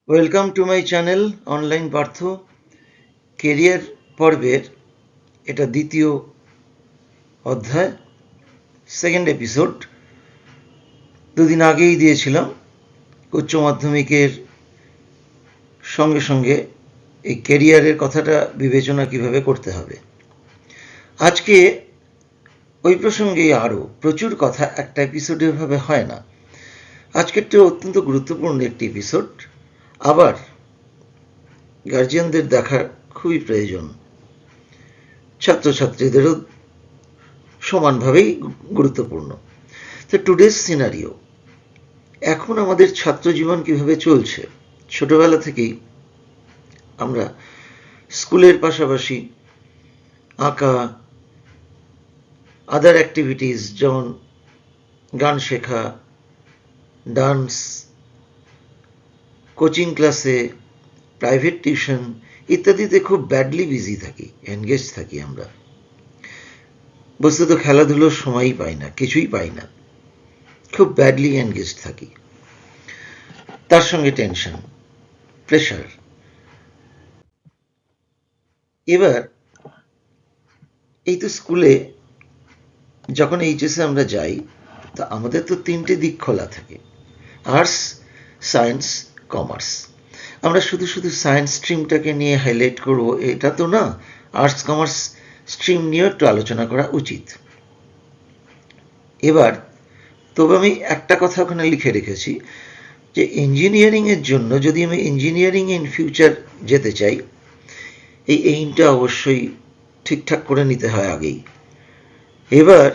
Welcome to my channel online Partha. Career পর্বের এটা দ্বিতীয় অধ্যায়, সেকেন্ড এপিসোড। দুদিন আগেই দিয়েছিলাম উচ্চ মাধ্যমিকের সঙ্গে সঙ্গে এই কেরিয়ারের কথাটা বিবেচনা কিভাবে করতে হবে। আজকে ওই প্রসঙ্গেই আরও প্রচুর কথা একটা এপিসোডের ভাবে হয় না। আজকেরটা অত্যন্ত গুরুত্বপূর্ণ একটি এপিসোড, আবার গার্জিয়ানদের দেখা খুবই প্রয়োজন, ছাত্রছাত্রীদেরও সমানভাবেই গুরুত্বপূর্ণ। তো টুডেজ সিনারিও, এখন আমাদের ছাত্র জীবন কিভাবে চলছে। ছোটবেলা থেকেই আমরা স্কুলের পাশাপাশি আঁকা, আদার অ্যাক্টিভিটিস যেমন গান শেখা, ডান্স, কোচিং ক্লাসে, প্রাইভেট টিউশন ইত্যাদিতে খুব ব্যাডলি বিজি থাকি, এনগেজ থাকি। আমরা বস্তুত খেলাধুলোর সময়ই পাই না, কিছুই পাই না, খুব ব্যাডলি এনগেজ থাকি। তার সঙ্গে টেনশন, প্রেশার। এবার এই তো স্কুলে যখন এইচএসে আমরা যাই, তা আমাদের তো তিনটে দিক খোলা থাকে, আর্টস, সায়েন্স, কমার্স। আমরা শুধু শুধু সায়েন্স স্ট্রিমটাকে নিয়ে হাইলাইট করবো এটা তো না, আর্টস কমার্স স্ট্রিম নিয়েও একটু আলোচনা করা উচিত। এবার তবে আমি একটা কথা ওখানে লিখে রেখেছি যে ইঞ্জিনিয়ারিংয়ের জন্য, যদি আমি ইঞ্জিনিয়ারিং ইন ফিউচার যেতে চাই, এই এইমটা অবশ্যই ঠিকঠাক করে নিতে হয় আগেই। এবার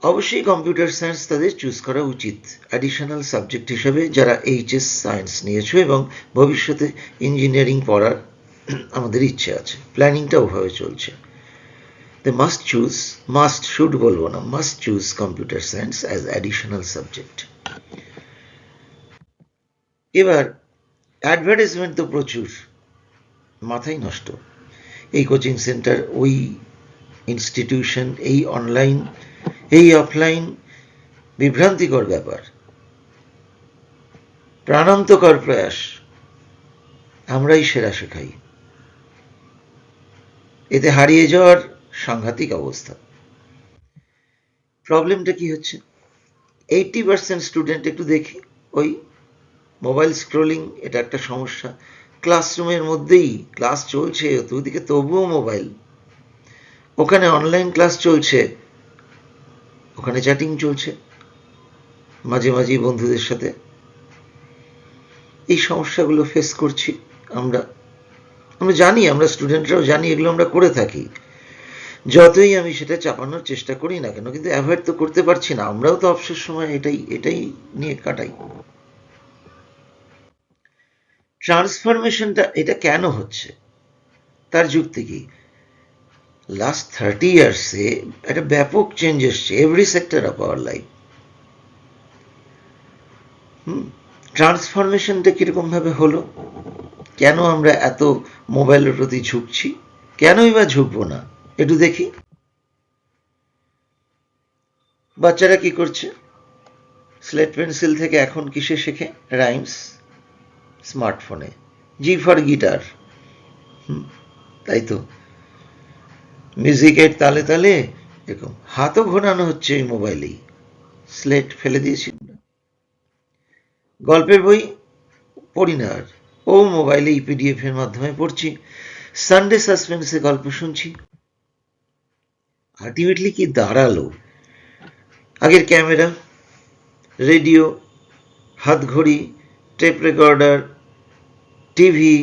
অবশ্যই কম্পিউটার সায়েন্স তাদের চুজ করা উচিত অ্যাডিশনাল সাবজেক্ট হিসেবে, যারা এইচএস সায়েন্স নিয়েছো এবং ভবিষ্যতে ইঞ্জিনিয়ারিং পড়ার আমাদের ইচ্ছে আছে, প্ল্যানিংটা ওভাবে চলছে। They must choose, must should বলবো না, must choose computer science as additional subject. এবার অ্যাডভার্টাইজমেন্ট তো প্রচুর, মাথাই নষ্ট। এই কোচিং সেন্টার, ওই ইনস্টিটিউশন, এই অনলাইন, এই অফলাইন, বিভ্রান্তিকর ব্যাপার, প্রাণান্তকর প্রয়াস, আমরাই সেরা শেখাই। এতে হারিয়ে যাওয়ার সাংঘাতিক অবস্থা। প্রবলেমটা কি হচ্ছে, 80% স্টুডেন্ট, একটু দেখি ওই মোবাইল স্ক্রোলিং, এটা একটা সমস্যা। ক্লাসরুমের মধ্যেই ক্লাস চলছে, দুদিকে তবুও মোবাইল, ওখানে অনলাইন ক্লাস চলছে, ওখানে চ্যাটিং চলছে মাঝে মাঝেই বন্ধুদের সাথে। এই সমস্যাগুলো ফেস করছি আমরা। আমরা জানি, আমরা স্টুডেন্টরাও জানি এগুলো আমরা করে থাকি, যতই আমি সেটা চাপানোর চেষ্টা করি না কেন, কিন্তু অ্যাভয়েড তো করতে পারছি না। আমরাও তো অবসর সময় এটাই নিয়ে কাটাই। ট্রান্সফরমেশনটা এটা কেন হচ্ছে, তার যুক্তি কি? লাস্ট 30 ইয়ার্সে একটা ব্যাপক চেঞ্জ এসছে every sector of our life. ট্রান্সফরমেশনটা কিরকম ভাবে হলো? কেন আমরা এত মোবাইলের প্রতি ঝুঁকছি? কেনই বা ঝুঁকবো না? একটু দেখি বাচ্চারা কি করছে। স্লেট পেন্সিল থেকে এখন কিসে শেখে? রাইমস, স্মার্টফোনে। জি ফর গিটার, তাই তো, মিউজিকের তালে তালে এরকম হাতও ঘোরানো হচ্ছে এই মোবাইলেই। স্লেট ফেলে দিয়েছি। গল্পের বই পড়ি না আর, ও মোবাইলে পিডিএফ এর মাধ্যমে পড়ছি। সানডে সাসপেন্সে গল্প শুনছি। আলটিমেটলি কি দাঁড়ালো? আগের ক্যামেরা, রেডিও, হাতঘড়ি, tape recorder, TV,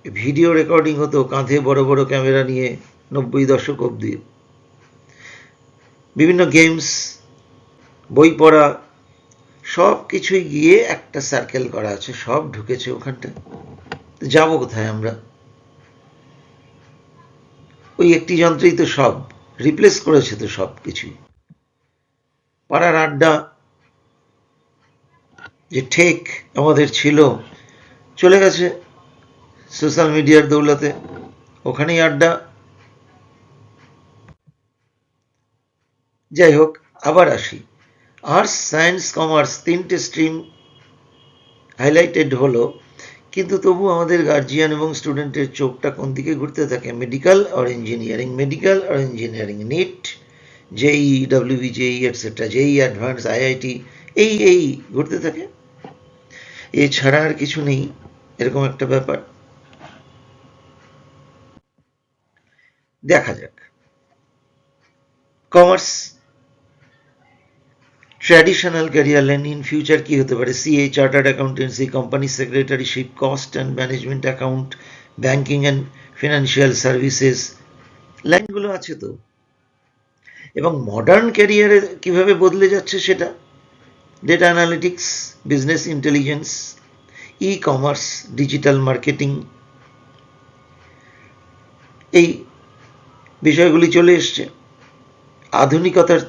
video recording হতো কাঁধে বড় বড় ক্যামেরা নিয়ে 90 দশক অবধি। বিভিন্ন গেমস, বই পড়া, সব কিছুই গিয়ে একটা সার্কেল করা আছে, সব ঢুকেছে ওখানটা। যাবো কোথায় আমরা? ওই একটি যন্ত্রেই তো সব রিপ্লেস করেছে, তো সব কিছুই। পাড়ার আড্ডা যে ঠেক আমাদের ছিল, চলে গেছে সোশ্যাল মিডিয়ার দৌলতে, ওখানেই আড্ডা। যাই হোক, আবার আসি। আর্টস, সায়েন্স, কমার্স তিনটে স্ট্রিম হাইলাইটেড হলো, কিন্তু তবু আমাদের গার্জিয়ান এবং স্টুডেন্টের চোখটা কোন দিকে ঘুরতে থাকে? মেডিকেল আর ইঞ্জিনিয়ারিং, মেডিকেল আর ইঞ্জিনিয়ারিং, নিট, জেই, ডব্লিউবি, জেই এটসেট্রা, জেই অ্যাডভান্স, আইআইটি, এই ঘুরতে থাকে। এছাড়া আর কিছু নেই, এরকম একটা ব্যাপার। দেখা যাক commerce traditional career line in future কি হতে পারে? CA, chartered accountancy, company সেক্রেটারিশিপ, cost and management account, banking and financial services, লাইনগুলো আছে তো। এবং মডার্ন ক্যারিয়ারে কিভাবে বদলে যাচ্ছে সেটা, data analytics, business intelligence, e commerce, digital marketing, এই বিষয়গুলি চলে এসছে। আধুনিকতার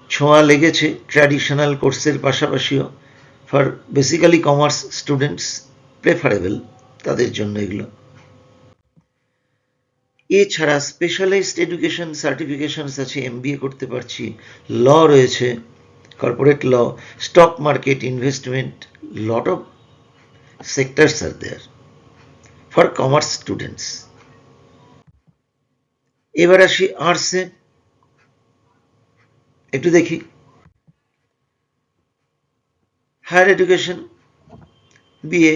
ছোঁয়া লেগেছে ট্র্যাডিশনাল কোর্সের পাশাপাশিও, for basically commerce students preferable, তাদের জন্য এগুলো। এছাড়া স্পেশালাইজড এডুকেশন সার্টিফিকেশনস আছে, এমবিএ করতে পারছি, ল রয়েছে, corporate law, stock market, investment, lot of sectors are there for commerce students. এবার আসি আর্টসে, একটু দেখি। হায়ার এডুকেশন, বিএ,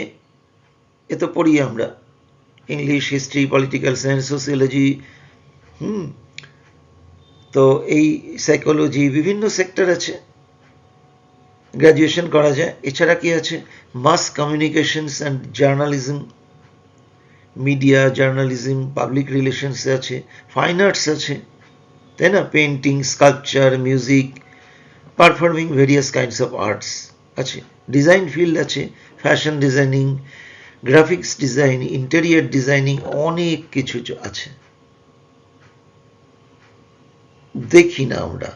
এ তো পড়ি আমরা, English, history, political science, sociology, তো এই সাইকোলজি, বিভিন্ন সেক্টর আছে, গ্র্যাজুয়েশন করা যায়। এছাড়া কি আছে? Mass communications and journalism, media journalism, public relations আছে, ফাইন আর্টস আছে, তাই না, painting, sculpture, music, performing various kinds of arts আছে, ডিজাইন ফিল্ড আছে, fashion designing, graphics design, interior designing, অনেক কিছু আছে। দেখি না আমরা,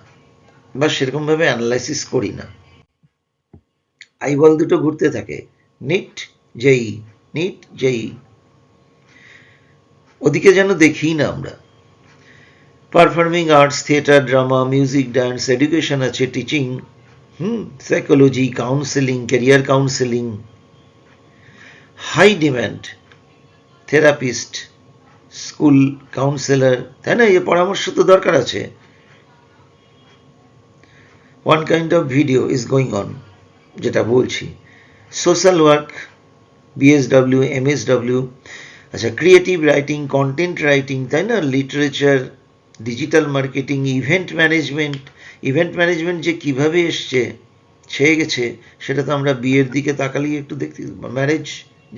বা সেরকম ভাবে অ্যানালাইসিস করি না, আইবল দুটো ঘুরতে থাকে, নিট জেই, নিট জেই, ওদিকে যেন দেখি না আমরা। Performing arts, theatre, drama, music, dance, education আছে, teaching, psychology, counselling, career counselling, high demand therapist, school counsellor, তাই না, এই পরামর্শ তো দরকার আছে। One kind of video is going on, যেটা বলছি, সোশ্যাল ওয়ার্ক, বিএসডব্লিউ, এমএসডব্লিউ, আচ্ছা, ক্রিয়েটিভ রাইটিং, কন্টেন্ট রাইটিং, তাই না, literature, digital marketing, event management. Event management যে কিভাবে এসছে, ছেয়ে গেছে, সেটা তো আমরা বিয়ের দিকে তাকালেই একটু দেখতে, ম্যারেজ,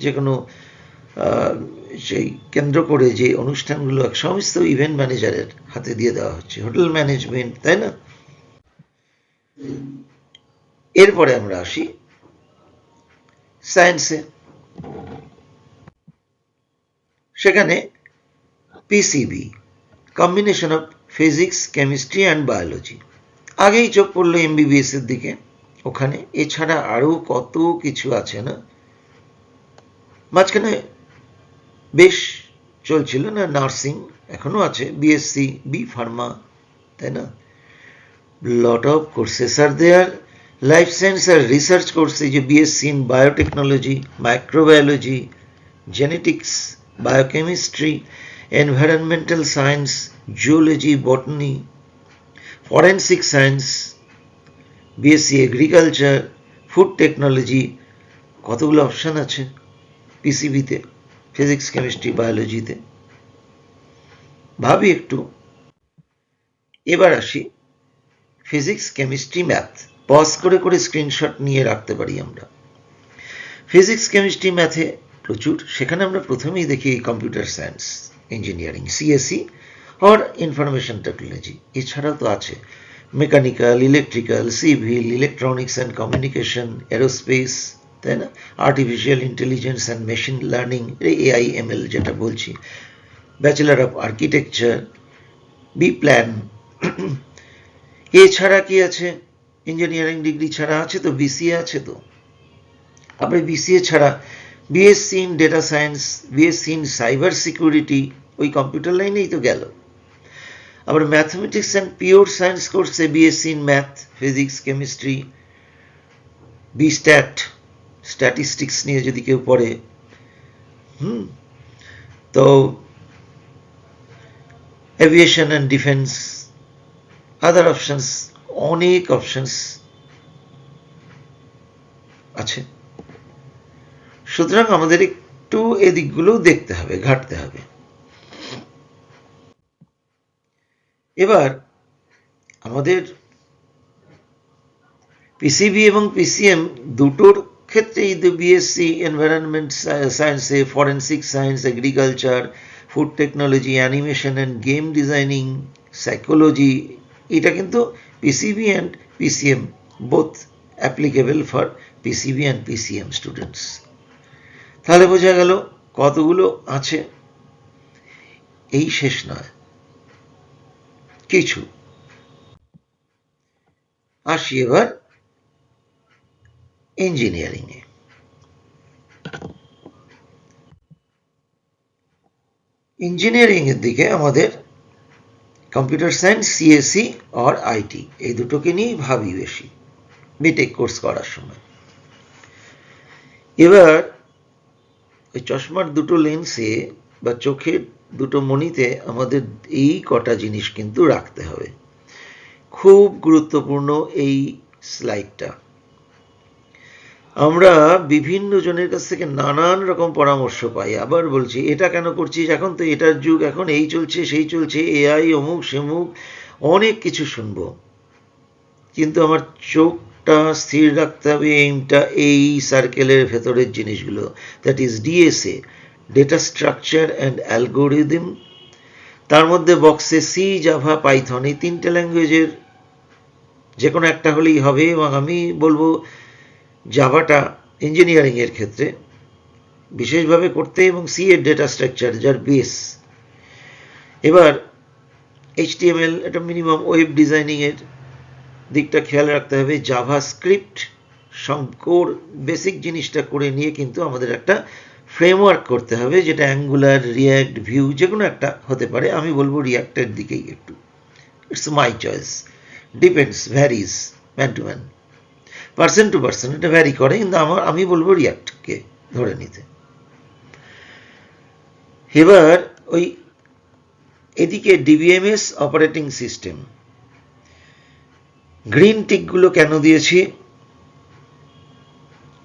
যে কোনো সেই কেন্দ্র করে যে অনুষ্ঠানগুলো সমস্ত ইভেন্ট ম্যানেজারের হাতে দিয়ে দেওয়া হচ্ছে, হোটেল ম্যানেজমেন্ট, তাই না। এরপরে আমরা আসি সায়েন্সে, সেখানে PCB, combination of physics, chemistry and biology, আগেই চোখ পড়লো এমবিবিএস এর দিকে, ওখানে। এছাড়া আরো কত কিছু আছে না, মাঝখানে বেশ চলছিল না নার্সিং, এখনো আছে, বিএসসি, বি ফার্মা, তাই না, lot of courses are there. Life science আর রিসার্চ কোর্স, এই যে BSc in biotechnology, microbiology, genetics, biochemistry, environmental science, geology, botany, forensic science, BSc agriculture, food technology, কতগুলো অপশান আছে পিসিবিতে, ফিজিক্স, কেমিস্ট্রি, বায়োলজিতে। ভাবি একটু। এবার আসি ফিজিক্স, কেমিস্ট্রি, ম্যাথ, পজ করে করে স্ক্রিনশট নিয়ে রাখতে পারি আমরা। ফিজিক্স, কেমিস্ট্রি, ম্যাথে প্রচুর, সেখানে আমরা প্রথমেই দেখি কম্পিউটার সায়েন্স, ইঞ্জিনিয়ারিং, সিএসসি আর ইনফরমেশন টেকনোলজি। এছাড়াও তো আছে mechanical, electrical, civil, electronics and communication, aerospace, তাই না, artificial intelligence and machine learning, AIML যেটা বলছি, bachelor of architecture, B plan. এছাড়া কি আছে? ইঞ্জিনিয়ারিং ডিগ্রি ছাড়া আছে তো বিসিএ আছে তো, আবার বিসিএ ছাড়া BSc in data science, BSc in cyber security, ওই কম্পিউটার লাইনেই তো গেল। আবার ম্যাথমেটিক্স অ্যান্ড পিওর সায়েন্স কোর্সে BSc in math, physics, chemistry, BStat, statistics নিয়ে যদি কেউ পড়ে, তো aviation and defence, other options, অনেক অপশনস আছে। সুতরাং আমাদের একটু এদিকগুলো দেখতে হবে, ঘাটতে হবে। এবার আমাদের পিসিবি এবং পিসিএম দুটোর ক্ষেত্রেই বিএসসি এনভায়রনমেন্ট সায়েন্সে, forensic science, agriculture, food technology, animation and game designing, psychology, এটা কিন্তু PCB and PCM both applicable for PCB and PCM students. তাহলে বোঝা গেল কতগুলো আছে, এই শেষ নয়, কিছু। আসি এবার ইঞ্জিনিয়ারিংয়ে। ইঞ্জিনিয়ারিংয়ের দিকে আমাদের কম্পিউটার সায়েন্স, সিএসসি আর আইটি, এই দুটোকে নিয়েই ভাবি বেশি বিটেক কোর্স করার সময়। এবার ওই চশমার দুটো লেন্সে বা চোখের দুটো মনিতে আমাদের এই কটা জিনিস কিন্তু রাখতে হবে। খুব গুরুত্বপূর্ণ এই স্লাইডটা। আমরা বিভিন্ন জনের কাছ থেকে নানান রকম পরামর্শ পাই। আবার বলছি, এটা কেন করছিস, এখন তো এটার যুগ, এখন এই চলছে সেই চলছে, এআই, অমুক সেমুক, অনেক কিছু শুনবো। কিন্তু আমার চোখটা স্থির রাখতে হবে এইমটা এই সার্কেলের ভেতরের জিনিসগুলো, that is DSA, data structure and algorithm. তার মধ্যে বক্সে সি, জাভা, পাইথন, এই তিনটে ল্যাঙ্গুয়েজের যে কোনো একটা হলেই হবে। এবং আমি বলবো জাভাটা ইঞ্জিনিয়ারিংয়ের ক্ষেত্রে বিশেষভাবে করতে, এবং সি এর ডেটা স্ট্রাকচার যার বেস। এবার এইচটিএমএল, এটা মিনিমাম ওয়েব ডিজাইনিংয়ের দিকটা খেয়াল রাখতে হবে। জাভা স্ক্রিপ্ট সংকর বেসিক জিনিসটা করে নিয়ে কিন্তু আমাদের একটা ফ্রেমওয়ার্ক করতে হবে, যেটা অ্যাঙ্গুলার, রিয়াক্ট, ভিউ, যে কোনো একটা হতে পারে। আমি বলবো রিয়াক্টের দিকেই একটু, it's my choice, depends, varies man to man, person to person, এটা ভ্যারি করে, কিন্তু আমি বলবো রিয়াক্টকে ধরে নিতে। এবার ওই এদিকে ডিবিএমএস অপারেটিং সিস্টেম, গ্রিন টিকগুলো কেন দিয়েছি,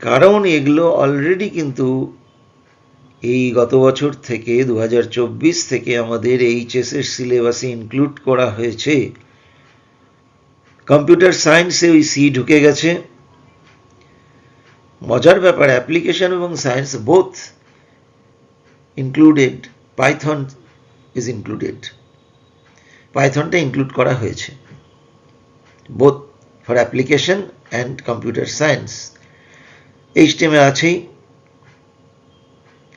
কারণ এগুলো অলরেডি কিন্তু এই গত বছর থেকে 2024 থেকে আমাদের এইচএস এর সিলেবাসে ইনক্লুড করা হয়েছে। কম্পিউটার সায়েন্সে ওই সি ঢুকে গেছে। মজার ব্যাপার, অ্যাপ্লিকেশন এবং science both included, Python is included, পাইথনটা ইনক্লুড করা হয়েছে both for application and computer science. HTML আছেই,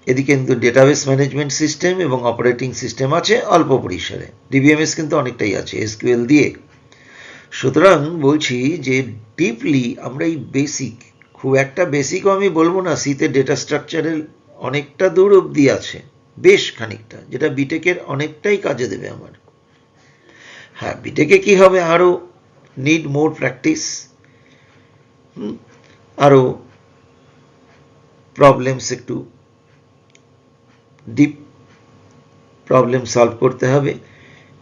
এদিকে কিন্তু ডেটাবেস ম্যানেজমেন্ট সিস্টেম এবং অপারেটিং সিস্টেম আছে অল্প পরিসরে, ডিবিএমএস কিন্তু অনেকটাই আছে এসকিউএল দিয়ে। সুতরাং বলছি যে ডিপলি আমরা এই বেসিক, খুব একটা বেসিকও আমি বলবো না, সিতে ডেটা স্ট্রাকচারের অনেকটা দূর অবধি আছে, বেশ খানিকটা, যেটা বিটেকের অনেকটাই কাজে দেবে আমার। হ্যাঁ, বিটেকে কি হবে, আরও নিড মোর প্র্যাকটিস, আরও প্রবলেমস, একটু ডিপ প্রবলেম সলভ করতে হবে।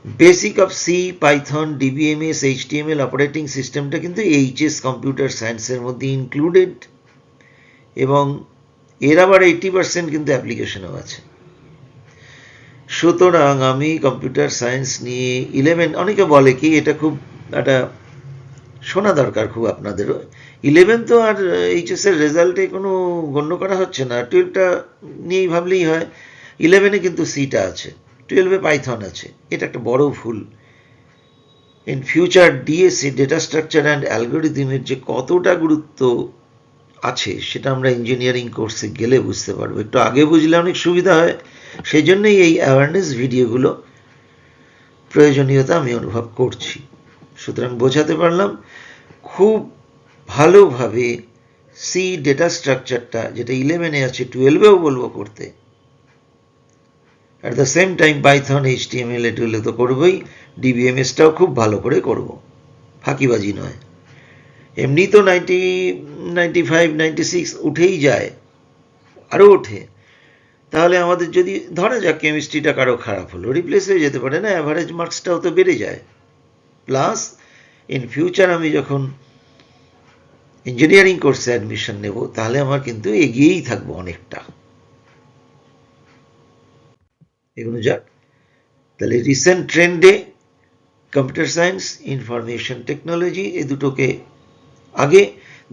Basic of C, Python, DBMS, HTML, operating সিস্টেমটা কিন্তু এইচএস কম্পিউটার সায়েন্সের মধ্যে ইনক্লুডেড, এবং এর আবার 80% কিন্তু অ্যাপ্লিকেশনও আছে। সুতরাং আমি কম্পিউটার সায়েন্স নিয়ে 11, অনেকে বলে কি এটা খুব একটা শোনা দরকার খুব আপনাদেরও, 11 তো আর এইচএস এর রেজাল্টে কোনো গণ্য করা হচ্ছে না, 12টা নিয়েই ভাবলেই হয়। 11-এ কিন্তু সিটা আছে, 12-এ পাইথন আছে, এটা একটা বড় ভুল। In future DSA, data structure and অ্যালগোরিদমের যে কতটা গুরুত্ব আছে সেটা আমরা ইঞ্জিনিয়ারিং কোর্সে গেলে বুঝতে পারবো। একটু আগে বুঝলে অনেক সুবিধা হয়, সেই জন্যই এই অ্যাওয়ারনেস ভিডিওগুলো প্রয়োজনীয়তা আমি অনুভব করছি। সুতরাং বোঝাতে পারলাম খুব ভালোভাবে সি ডেটা স্ট্রাকচারটা, যেটা 11-এ আছে, 12-এও বলবো করতে। At the same time Python, HTML, এগুলো তো করবোই, ডিবিএমএসটাও খুব ভালো করে করব, ফাঁকিবাজি নয়। এমনি তো 90, 95, 96 উঠেই যায়, আরও ওঠে। তাহলে আমাদের যদি ধরা যাক কেমিস্ট্রিটা কারো খারাপ হলো, রিপ্লেস হয়ে যেতে পারে না, অ্যাভারেজ মার্কসটাও তো বেড়ে যায়। প্লাস ইন ফিউচার আমি যখন ইঞ্জিনিয়ারিং কোর্সে অ্যাডমিশন নেব, তাহলে আমার কিন্তু এগিয়েই থাকবো অনেকটা। এগুলো যাক। তাহলে রিসেন্ট ট্রেন্ডে কম্পিউটার সায়েন্স, ইনফরমেশন টেকনোলজি, এই দুটোকে আগে,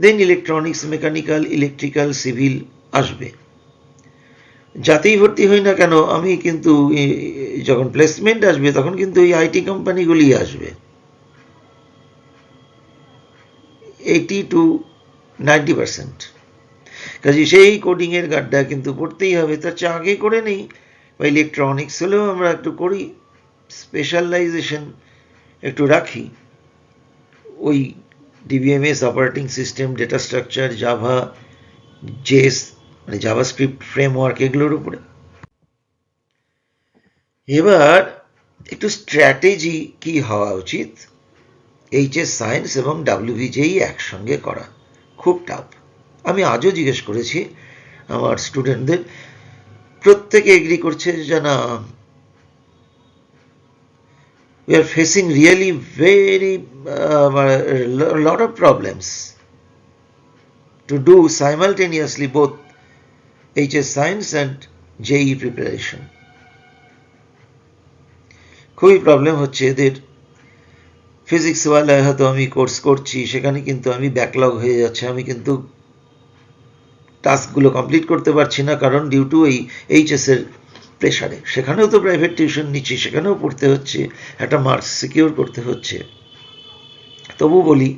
দেন ইলেকট্রনিক্স, মেকানিক্যাল, ইলেকট্রিক্যাল, সিভিল আসবে। যাতেই ভর্তি হই না কেন, আমি কিন্তু যখন প্লেসমেন্ট আসবে তখন কিন্তু এই আইটি কোম্পানিগুলি আসবে। 80 to 90%। কাজে সেই কোডিংয়ের গাড্ডা কিন্তু পড়তেই হবে। তার চেয়ে আগে করে নেই, বা ইলেকট্রনিক্স হলেও আমরা একটু করি, স্পেশালাইজেশন একটু রাখি, ওই DBMS, operating system, data structure, Java, JS মানে জাভাস্ক্রিপ্ট ফ্রেমওয়ার্ক, এগুলোর উপরে। এবার একটু স্ট্র্যাটেজি কি হওয়া উচিত। এইচএস সায়েন্স এবং ডাব্লিউবিজেই একসঙ্গে করা খুব টাফ। আমি আজও জিজ্ঞেস করেছি আমার স্টুডেন্টদের, প্রত্যেকে এগ্রি করছে যে না, we are facing really very lot of problems to do simultaneously both HS Science and JEE preparation. খুবই প্রবলেম হচ্ছে এদের। ফিজিক্স ওয়ালায় হয়তো আমি কোর্স করছি, সেখানে কিন্তু আমি ব্যাকলগ হয়ে যাচ্ছে, আমি কিন্তু টাস্কগুলো কমপ্লিট করতে পারছি না, কারণ ডিউ টু এই এইচএসের প্রেশারে। সেখানেও তো প্রাইভেট টিউশন নিচ্ছি, সেখানেও পড়তে হচ্ছে, একটা মার্কস সিকিউর করতে হচ্ছে। তবু বলি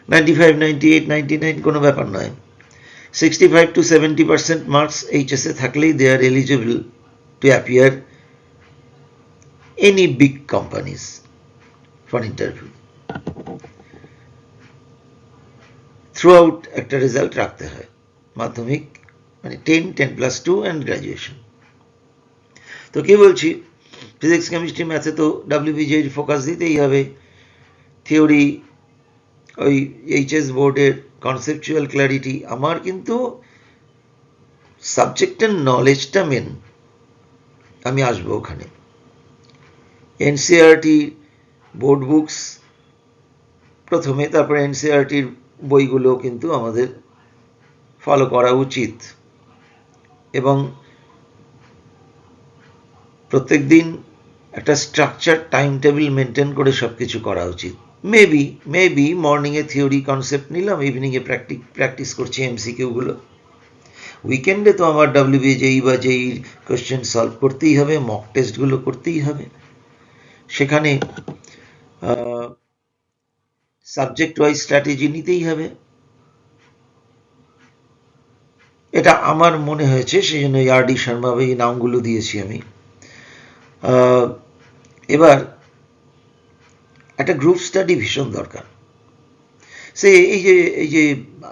95, 98, 99 কোনো ব্যাপার নয়। 65 to 70% মার্কস এইচএসে থাকলেই they are eligible to appear any big companies for interview. Throughout একটা রেজাল্ট রাখতে হয়, মাধ্যমিক মানে 10, 10+2 অ্যান্ড গ্র্যাজুয়েশন। তো কি বলছি, ফিজিক্স, কেমিস্ট্রি, ম্যাথে তো ডাব্লিউবিজের ফোকাস দিতেই হবে। থিওরি, ওই এইচএস বোর্ডের কনসেপচুয়াল ক্ল্যারিটি। আমার কিন্তু সাবজেক্টের নলেজটা মেন, আমি আসবো ওখানে। এনসিইআরটি বোর্ড বুকস প্রথমে, তারপরে এনসিইআরটির বইগুলো কিন্তু আমাদের ফলো করা উচিত, এবং প্রত্যেক দিন একটা স্ট্রাকচার টাইম টেবিল মেনটেন করে সব কিছু করা উচিত। মেবি মর্নিংয়ে থিওরি কনসেপ্ট নিলাম, ইভিনিংয়ে প্র্যাকটিস করছি এমসিকিউগুলো। উইকেন্ডে তো আমার ডাব্লিউবিজেই বা জেইর কোশ্চেন সলভ করতেই হবে, মক টেস্টগুলো করতেই হবে। সেখানে সাবজেক্ট ওয়াইজ স্ট্র্যাটেজি নিতেই হবে। এটা আমার মনে হয়েছে, সেই জন্য আরডি শর্মা এই নামগুলো দিয়েছি আমি। এবার একটা গ্রুপ স্টাডি ভীষণ দরকার। সে এই যে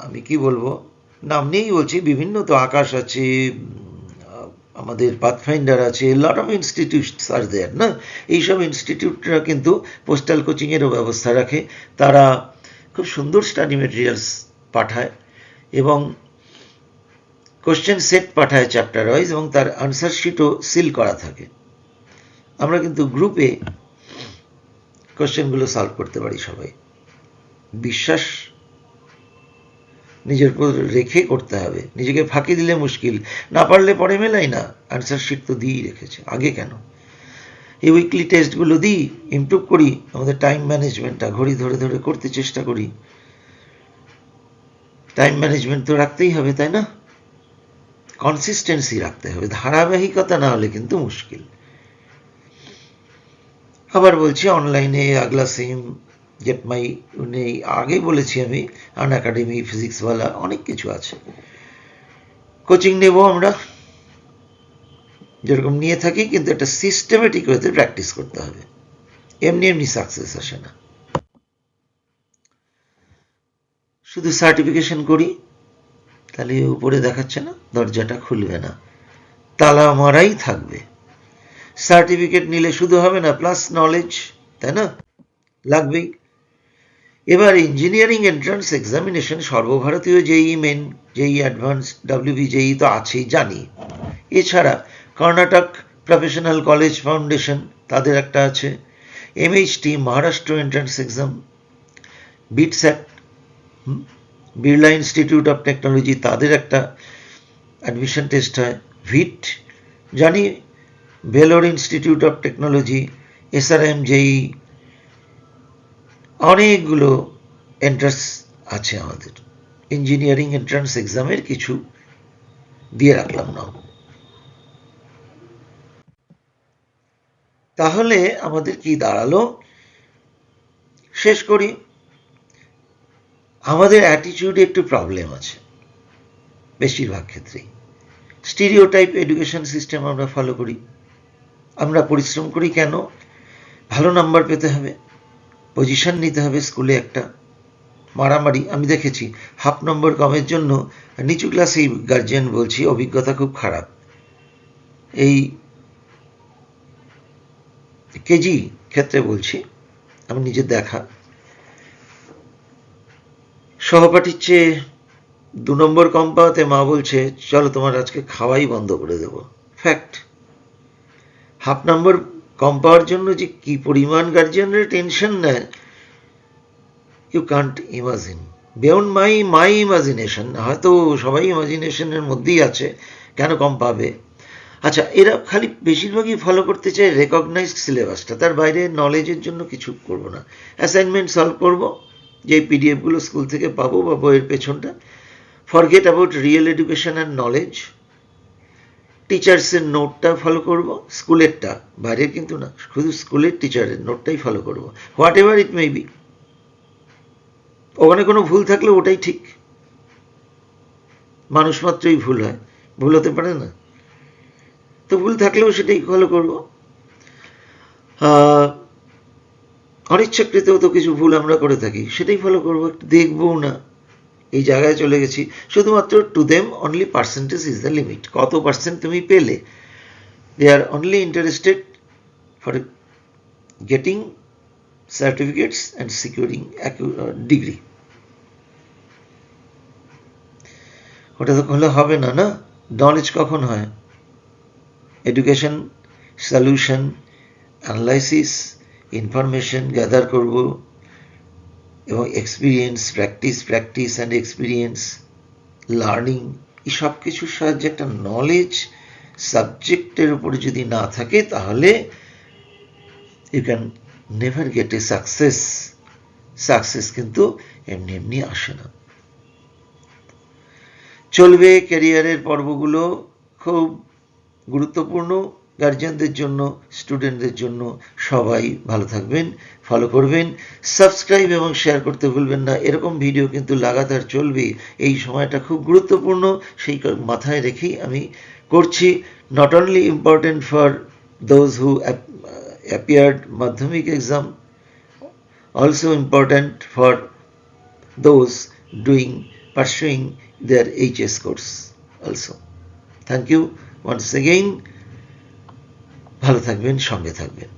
আমি কি বলবো, নাম নিয়েই বলছি, বিভিন্ন তো আকাশ আছে, আমাদের পাথফাইন্ডার আছে, লট অফ ইনস্টিটিউটস আর দেয়ার না। এইসব ইনস্টিটিউটরা কিন্তু পোস্টাল কোচিংয়েরও ব্যবস্থা রাখে। তারা খুব সুন্দর স্টাডি মেটেরিয়ালস পাঠায় এবং কোশ্চেন সেট পাঠায় চ্যাপ্টার ওয়াইজ, এবং তার আনসার শিটও সিল করা থাকে। আমরা কিন্তু গ্রুপে কোশ্চেনগুলো সলভ করতে পারি সবাই। বিশ্বাস নিজের উপর রেখে করতে হবে, নিজেকে ফাঁকি দিলে মুশকিল। না পারলে পরে মেলাই না, আনসার শিট তো দিয়েই রেখেছে, আগে কেন। এই উইকলি টেস্টগুলো দিই, ইমপ্রুভ করি আমাদের টাইম ম্যানেজমেন্টটা, ঘড়ি ধরে ধরে করতে চেষ্টা করি। টাইম ম্যানেজমেন্ট তো রাখতেই হবে, তাই না? কনসিস্টেন্সি রাখতে হবে, ধারাবাহিকতা না হলে কিন্তু মুশকিল। আবার বলছি, অনলাইনে আগলা সেম, গেট মাই, নেই, আগেই বলেছি আমি, আন একাডেমি, ফিজিক্সওয়ালা, অনেক কিছু আছে। কোচিং নেব আমরা, যেরকম নিয়ে থাকি, কিন্তু একটা সিস্টেমেটিক ওয়েতে প্র্যাকটিস করতে হবে। এমনি এমনি সাকসেস আসে না। শুধু সার্টিফিকেশন করি, তাহলে উপরে দেখাচ্ছে না, দরজাটা খুলবে না, তালা মারাই থাকবে। সার্টিফিকেট নিলে শুধু হবে না, প্লাস নলেজ, তাই না, লাগবেই। এবার ইঞ্জিনিয়ারিং এন্ট্রান্স এক্সামিনেশন সর্বভারতীয় JEE Main, JEE Advance, WB JEE তো আছেই জানি, এছাড়া কর্ণাটক প্রফেশনাল কলেজ ফাউন্ডেশন তাদের একটা আছে, MHT Maharashtra entrance exam, BITSAT Birla Institute of Technology তাদের একটা অ্যাডমিশন টেস্ট হয়, ভিট জানি, Vellore Institute of Technology, SRM JEE, অনেকগুলো এন্ট্রান্স আছে আমাদের। ইঞ্জিনিয়ারিং এন্ট্রান্স এক্সামের কিছু দিয়ে রাখলাম নাম। তাহলে আমাদের কি দাঁড়ালো, শেষ করি। আমাদের অ্যাটিটিউডে একটু প্রবলেম আছে বেশিরভাগ ক্ষেত্রেই। স্টিরিওটাইপ এডুকেশন সিস্টেম আমরা ফলো করি। আমরা পরিশ্রম করি কেন? ভালো নাম্বার পেতে হবে, পজিশন নিতে হবে স্কুলে একটা, মারামারি আমি দেখেছি, হাফ নম্বর কমের জন্য নিচু ক্লাসেই গার্জিয়ান বলছি অভিজ্ঞতা খুব খারাপ। এই কেজি ক্ষেত্রে বলছি, আমি নিজের দেখা, সহপাঠীর চেয়ে 2 নম্বর কম পাওয়াতে মা বলছে চলো তোমার আজকে খাওয়াই বন্ধ করে দেব। ফ্যাক্ট। হাফ নম্বর কম পাওয়ার জন্য যে কি পরিমাণ গার্জিয়ানরা টেনশন নেয়, you can't imagine, beyond my imagination. হয়তো সবাই ইমাজিনেশনের মধ্যেই আছে কেন কম পাবে। আচ্ছা, এরা খালি বেশিরভাগই ফলো করতে চায় রেকগনাইজড সিলেবাসটা, তার বাইরে নলেজের জন্য কিছু করব না, অ্যাসাইনমেন্ট সলভ করব, যে পিডিএফগুলো স্কুল থেকে পাবো বা বইয়ের পেছনটা, forget about real education and knowledge. টিচার্সের নোটটা ফলো করব, স্কুলেরটা, বাইরের কিন্তু না, শুধু স্কুলের টিচারের নোটটাই ফলো করব, what ever it may be. ওখানে কোনো ভুল থাকলে ওটাই ঠিক, মানুষ মাত্রই ভুল হয়, ভুল হতে পারে না, তো ভুল থাকলেও সেটাই ফলো করব। অনিচ্ছাকৃতও তো কিছু ভুল আমরা করে থাকি, সেটাই ফলো করবো, দেখবও না এই জায়গায় চলে গেছি। শুধুমাত্র to them only percentage is the limit, কত পার্সেন্ট তুমি পেলে, they are only interested for getting certificates and securing degree. ওটা তো হলে হবে না, না? নলেজ কখন হয়? Education, solution, analysis, information gather করব, এবং experience, practice and experience, learning, এই সব কিছুর সাহায্যে একটা নলেজ সাবজেক্টের উপরে যদি না থাকে তাহলে you can never get a success. Success কিন্তু এমনি এমনি আসে না। চলবে ক্যারিয়ারের পর্বগুলো, খুব গুরুত্বপূর্ণ গার্জিয়ানদের জন্য, স্টুডেন্টদের জন্য। সবাই ভালো থাকবেন, ফলো করবেন, সাবস্ক্রাইব এবং শেয়ার করতে ভুলবেন না। এরকম ভিডিও কিন্তু লাগাতার চলবে, এই সময়টা খুব গুরুত্বপূর্ণ, সেই মাথায় রেখেই আমি করছি। Not only important for those who appeared মাধ্যমিক exam, also important for those pursuing their HS course also. Thank you once again. ভালো থাকবেন, সঙ্গে থাকবেন।